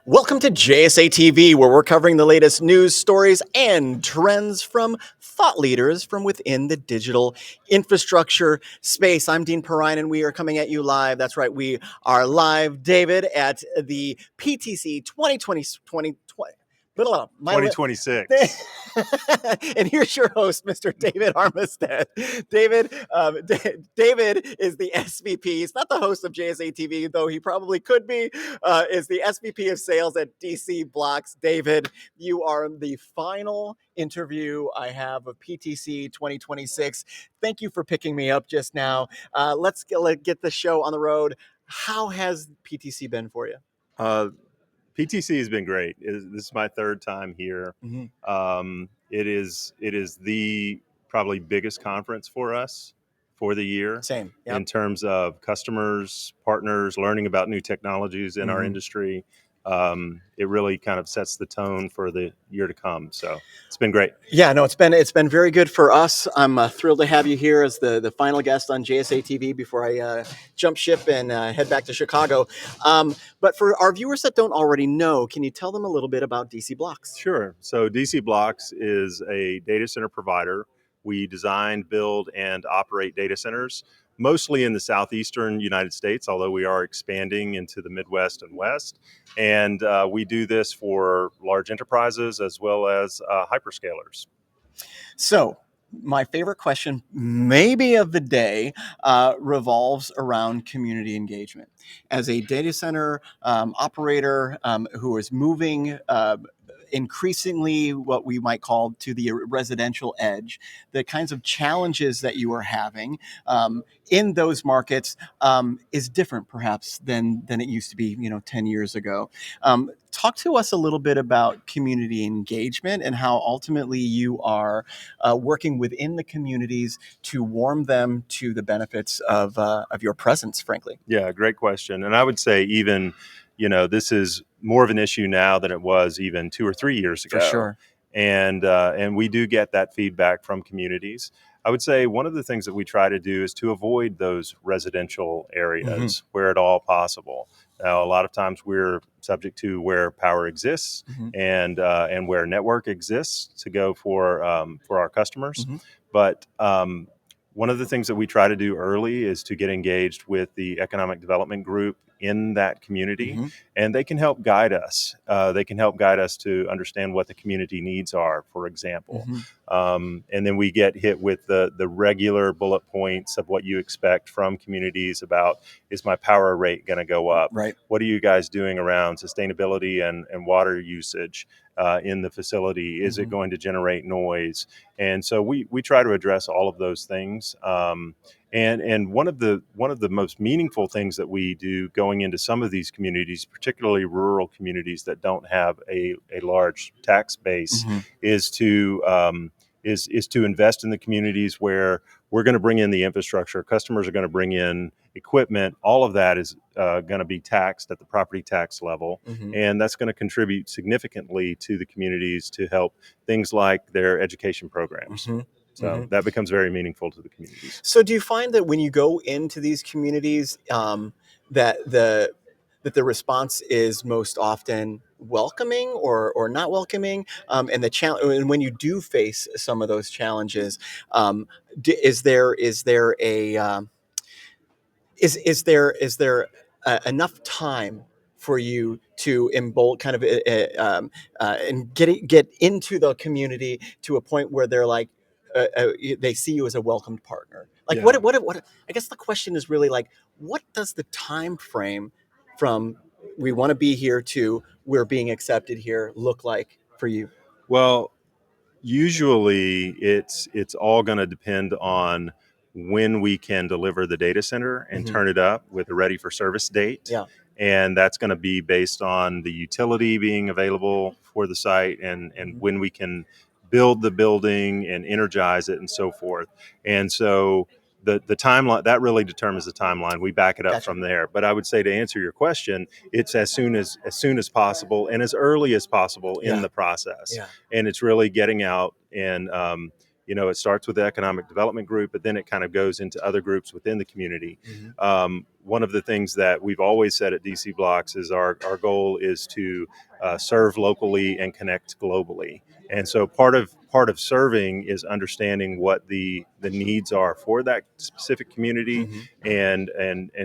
Welcome to JSA TV, where we're covering the latest news, stories, and trends from thought leaders from within the digital infrastructure space. I'm Dean Perrine, and we are coming at you live. That's right, we are live, David, at the PTC 2020. My 2026. and here's your host, Mr. David Armistead. David, David is the SVP. He's not the host of JSA TV, though he probably could be. Is the SVP of Sales at DC BLOX. David, you are the final interview I have of PTC 2026. Thank you for picking me up just now. Let's get the show on the road. How has PTC been for you? PTC has been great. This is my third time here. It is the probably biggest conference for us for the year. Same. Yep. In terms of customers, partners, learning about new technologies in our industry. It really kind of sets the tone for the year to come. So it's been great. Yeah, no, it's been very good for us. I'm thrilled to have you here as the final guest on JSA TV before I jump ship and head back to Chicago. But for our viewers that don't already know, can you tell them a little bit about DC BLOX? Sure. So DC BLOX is a data center provider. We design, build, and operate data centers, mostly in the southeastern United States, although we are expanding into the Midwest and West. And we do this for large enterprises as well as hyperscalers. So my favorite question, maybe of the day, revolves around community engagement. As a data center operator who is moving increasingly what we might call to the residential edge, the kinds of challenges that you are having in those markets is different perhaps than it used to be 10 years ago. Talk to us a little bit about community engagement and how ultimately you are working within the communities to warm them to the benefits of your presence, frankly. Yeah, great question. And I would say even, this is more of an issue now than it was even 2 or 3 years ago. For sure. And we do get that feedback from communities. I would say one of the things that we try to do is to avoid those residential areas where at all possible. Now, a lot of times we're subject to where power exists and where network exists to go for our customers. But one of the things that we try to do early is to get engaged with the economic development group in that community, and they can help guide us. They can help guide us to understand what the community needs are, for example. And then we get hit with the regular bullet points of what you expect from communities about, is my power rate going to go up? Right. What are you guys doing around sustainability and water usage in the facility? Is it going to generate noise? And so we try to address all of those things. And one of the most meaningful things that we do going into some of these communities, particularly rural communities that don't have a large tax base, is to invest in the communities where we're going to bring in the infrastructure. Customers are going to bring in equipment. All of that is going to be taxed at the property tax level, and that's going to contribute significantly to the communities to help things like their education programs. So that becomes very meaningful to the communities. So do you find that when you go into these communities that the response is most often welcoming or not welcoming, and and when you do face some of those challenges, is there enough time for you to embold kind of and get into the community to a point where they're like they see you as a welcomed partner? Like, Yeah. what I guess the question is really like, what does the time frame from we want to be here to we're being accepted here look like for you? Well, usually it's all going to depend on when we can deliver the data center and turn it up with a ready for service date. Yeah. And that's going to be based on the utility being available for the site and when we can build the building and energize it and so forth. And so the timeline, that really determines the timeline. We back it up from there. But I would say, to answer your question, it's as soon as possible and as early as possible in the process. Yeah. And it's really getting out and it starts with the economic development group, but then it kind of goes into other groups within the community. One of the things that we've always said at DC BLOX is our goal is to serve locally and connect globally. And so part of serving is understanding what the needs are for that specific community, and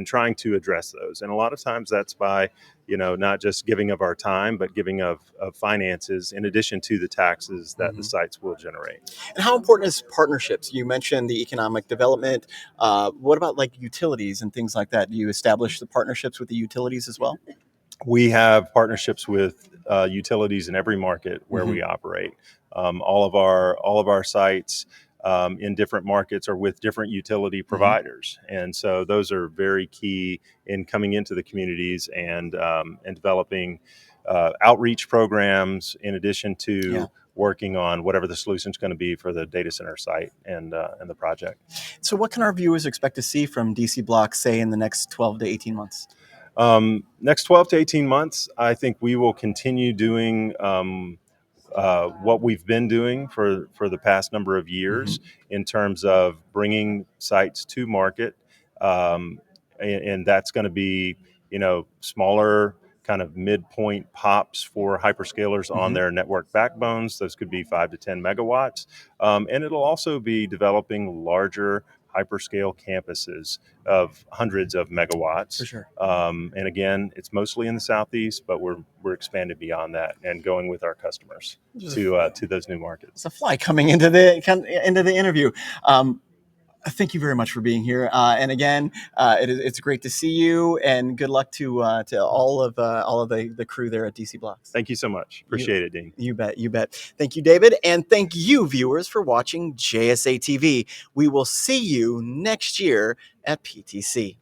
trying to address those. And a lot of times that's by not just giving of our time, but giving of finances in addition to the taxes that the sites will generate. And how important is partnerships? You mentioned the economic development. What about like utilities and things like that? Do you establish the partnerships with the utilities as well? We have partnerships with utilities in every market where we operate. All of our sites in different markets are with different utility providers, and so those are very key in coming into the communities and developing outreach programs in addition to working on whatever the solution is going to be for the data center site and the project. So what can our viewers expect to see from DC BLOX, say, in the next 12 to 18 months? Next 12 to 18 months, I think we will continue doing what we've been doing for the past number of years in terms of bringing sites to market. And that's going to be, smaller kind of midpoint pops for hyperscalers on their network backbones. Those could be 5 to 10 megawatts. And it'll also be developing larger hyperscale campuses of hundreds of megawatts. For sure. And again, it's mostly in the Southeast, but we're expanding beyond that and going with our customers to those new markets. It's a fly coming into the interview. Thank you very much for being here. And again, it's great to see you, and good luck to all of the crew there at DC BLOX. Thank you so much. Appreciate it, Dean. You bet. You bet. Thank you, David. And thank you, viewers, for watching JSA TV. We will see you next year at PTC.